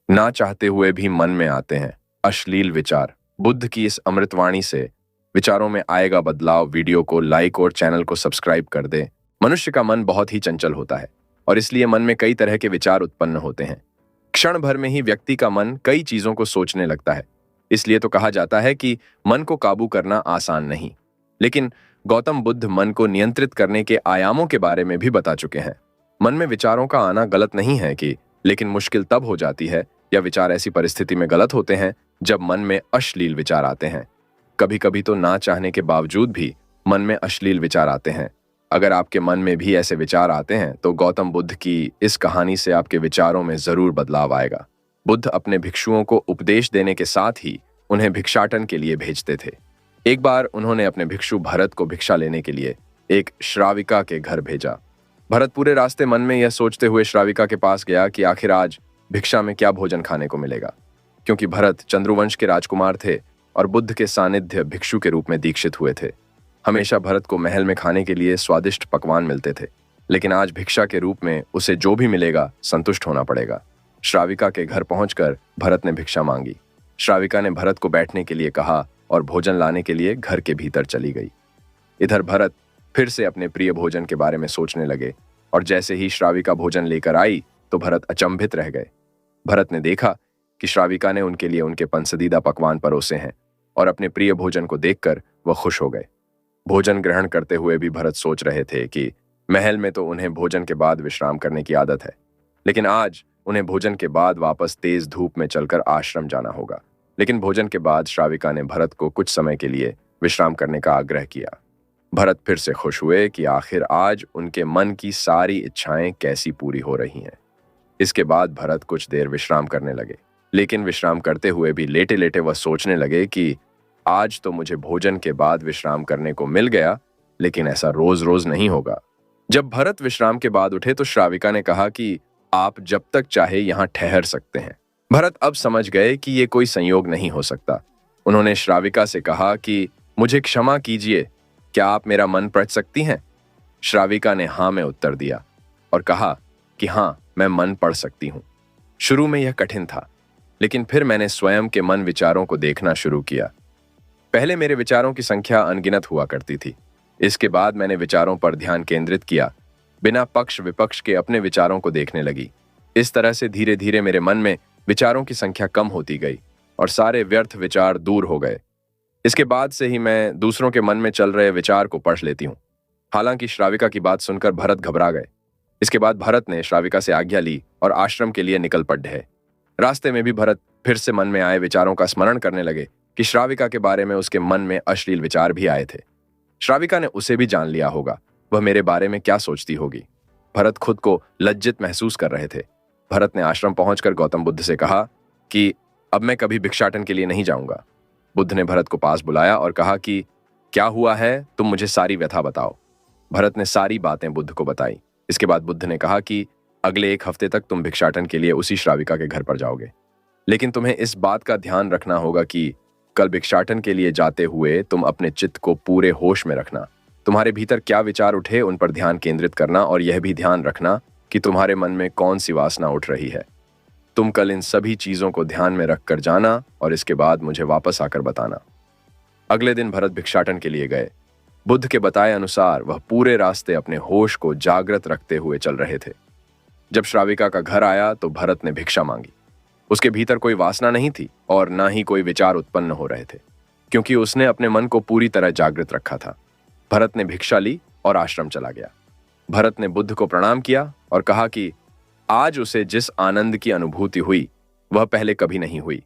ना चाहते हुए भी मन में आते हैं अश्लील विचार। बुद्ध की इस अमृतवाणी से विचारों में आएगा बदलाव। वीडियो को लाइक और चैनल को सब्सक्राइब कर दें। मनुष्य का मन बहुत ही चंचल होता है और इसलिए मन में कई तरह के विचार उत्पन्न होते हैं। क्षण भर में ही व्यक्ति का मन कई चीजों को सोचने लगता है। इसलिए तो कहा जाता है कि मन को काबू करना आसान नहीं। लेकिन गौतम बुद्ध मन को नियंत्रित करने के आयामों के बारे में भी बता चुके हैं। मन में विचारों का आना गलत नहीं है लेकिन मुश्किल तब हो जाती है या विचार ऐसी परिस्थिति में गलत होते हैं जब मन में अश्लील विचार आते हैं। कभी कभी तो ना चाहने के बावजूद भी मन में अश्लील विचार आते हैं। अगर आपके मन में भी ऐसे विचार आते हैं तो गौतम बुद्ध की इस कहानी से आपके विचारों में जरूर बदलाव आएगा। बुद्ध अपने भिक्षुओं को उपदेश देने के साथ ही उन्हें भिक्षाटन के लिए भेजते थे। एक बार उन्होंने अपने भिक्षु भरत को भिक्षा लेने के लिए एक श्राविका के घर भेजा। भरत पूरे रास्ते मन में यह सोचते हुए श्राविका के पास गया कि आखिर आज भिक्षा में क्या भोजन खाने को मिलेगा, क्योंकि भरत चंद्रवंश के राजकुमार थे और बुद्ध के सानिध्य भिक्षु के रूप में दीक्षित हुए थे। हमेशा भरत को महल में खाने के लिए स्वादिष्ट पकवान मिलते थे, लेकिन आज भिक्षा के रूप में उसे जो भी मिलेगा संतुष्ट होना पड़ेगा। श्राविका के घर पहुंचकर भरत ने भिक्षा मांगी। श्राविका ने भरत को बैठने के लिए कहा और भोजन लाने के लिए घर के भीतर चली गई। इधर भरत फिर से अपने प्रिय भोजन के बारे में सोचने लगे और जैसे ही श्राविका भोजन लेकर आई तो भरत अचंभित रह गए। भरत ने देखा कि श्राविका ने उनके लिए उनके पसंदीदा पकवान परोसे हैं और अपने प्रिय भोजन को देखकर वह खुश हो गए। भोजन ग्रहण करते हुए भी भरत सोच रहे थे कि महल में तो उन्हें भोजन के बाद विश्राम करने की आदत है, लेकिन आज उन्हें भोजन के बाद वापस तेज धूप में चलकर आश्रम जाना होगा। लेकिन भोजन के बाद श्राविका ने भरत को कुछ समय के लिए विश्राम करने का आग्रह किया। भरत फिर से खुश हुए कि आखिर आज उनके मन की सारी इच्छाएं कैसी पूरी हो रही हैं। इसके बाद भरत कुछ देर विश्राम करने लगे, लेकिन विश्राम करते हुए भी लेटे लेटे वह सोचने लगे कि आज तो मुझे भोजन के बाद विश्राम करने को मिल गया, लेकिन ऐसा रोज रोज नहीं होगा। जब भरत विश्राम के बाद उठे तो श्राविका ने कहा कि आप जब तक चाहे यहाँ ठहर सकते हैं। भरत अब समझ गए कि ये कोई संयोग नहीं हो सकता। उन्होंने श्राविका से कहा कि मुझे क्षमा कीजिए, क्या आप मेरा मन पढ़ सकती हैं? श्राविका ने हाँ में उत्तर दिया और कहा कि हाँ, मैं मन पढ़ सकती हूँ। शुरू में यह कठिन था, लेकिन फिर मैंने स्वयं के मन विचारों को देखना शुरू किया। पहले मेरे विचारों की संख्या अनगिनत हुआ करती थी। इसके बाद मैंने विचारों पर ध्यान केंद्रित किया, बिना पक्ष विपक्ष के अपने विचारों को देखने लगी। इस तरह से धीरे धीरे मेरे मन में विचारों की संख्या कम होती गई और सारे व्यर्थ विचार दूर हो गए। इसके बाद से ही मैं दूसरों के मन में चल रहे विचार को पढ़ लेती हूँ। हालांकि श्राविका की बात सुनकर भरत घबरा गए। इसके बाद भरत ने श्राविका से आज्ञा ली और आश्रम के लिए निकल पड़े। रास्ते में भी भरत फिर से मन में आए विचारों का स्मरण करने लगे कि श्राविका के बारे में उसके मन में अश्लील विचार भी आए थे। श्राविका ने उसे भी जान लिया होगा, वह मेरे बारे में क्या सोचती होगी। भरत खुद को लज्जित महसूस कर रहे थे। भरत ने आश्रम पहुंचकर गौतम बुद्ध से कहा कि अब मैं कभी भिक्षाटन के लिए नहीं जाऊंगा। बुद्ध ने भरत को पास बुलाया और कहा कि क्या हुआ है, तुम मुझे सारी व्यथा बताओ। भरत ने सारी बातें बुद्ध को बताई। इसके बाद बुद्ध ने कहा कि अगले 1 हफ्ते तक तुम भिक्षाटन के लिए उसी श्राविका के घर पर जाओगे, लेकिन तुम्हें इस बात का ध्यान रखना होगा कि कल भिक्षाटन के लिए जाते हुए तुम अपने चित्त को पूरे होश में रखना। तुम्हारे भीतर क्या विचार उठे उन पर ध्यान केंद्रित करना और यह भी ध्यान रखना कि तुम्हारे मन में कौन सी वासना उठ रही है। तुम कल इन सभी चीजों को ध्यान में रखकर जाना और इसके बाद मुझे वापस आकर बताना। अगले दिन भरत भिक्षाटन के लिए गए। बुद्ध के बताए अनुसार वह पूरे रास्ते अपने होश को जागृत रखते हुए चल रहे थे। जब श्राविका का घर आया तो भरत ने भिक्षा मांगी। उसके भीतर कोई वासना नहीं थी और ना ही कोई विचार उत्पन्न हो रहे थे, क्योंकि उसने अपने मन को पूरी तरह जागृत रखा था। भरत ने भिक्षा ली और आश्रम चला गया। भरत ने बुद्ध को प्रणाम किया और कहा कि आज उसे जिस आनंद की अनुभूति हुई वह पहले कभी नहीं हुई।